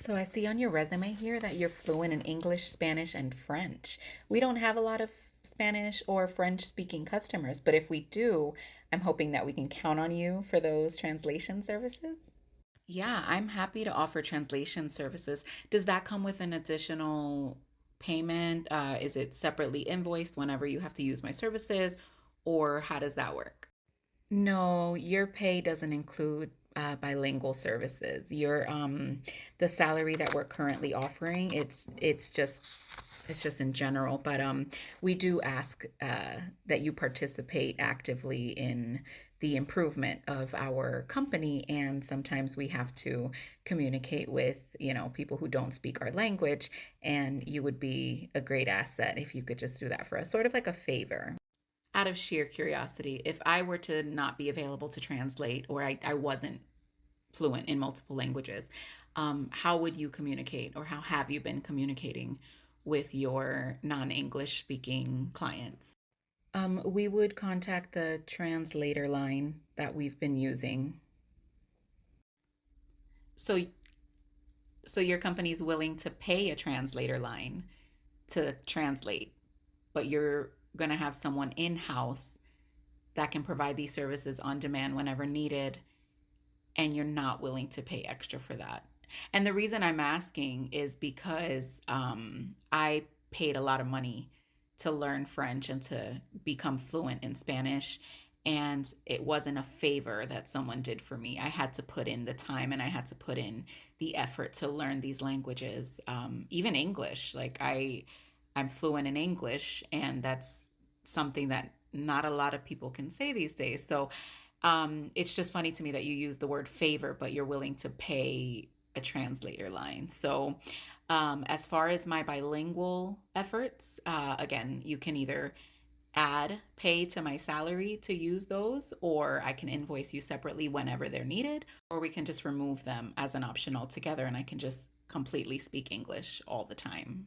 So I see on your resume here that you're fluent in English, Spanish, and French. We don't have a lot of Spanish or French speaking customers, but if we do, I'm hoping that we can count on you for those translation services. Yeah, I'm happy to offer translation services. Does that come with an additional payment? Is it separately invoiced whenever you have to use my services, or how does that work? No, your pay doesn't include bilingual services. The salary that we're currently offering, it's just in general, but we do ask that you participate actively in the improvement of our company, and sometimes we have to communicate with, people who don't speak our language, and you would be a great asset if you could just do that for us, sort of like a favor. Out of sheer curiosity, if I were to not be available to translate or I wasn't fluent in multiple languages, how would you communicate or how have you been communicating with your non English speaking clients? We would contact the translator line that we've been using. So, so your company's willing to pay a translator line to translate, but you're going to have someone in house that can provide these services on demand whenever needed, and you're not willing to pay extra for that. And the reason I'm asking is because I paid a lot of money to learn French and to become fluent in Spanish. And it wasn't a favor that someone did for me. I had to put in the time and I had to put in the effort to learn these languages, even English. I'm fluent in English, and that's something that not a lot of people can say these days. So it's just funny to me that you use the word favor, but you're willing to pay a translator line. So, as far as my bilingual efforts, again, you can either add pay to my salary to use those, or I can invoice you separately whenever they're needed, or we can just remove them as an option altogether and I can just completely speak English all the time.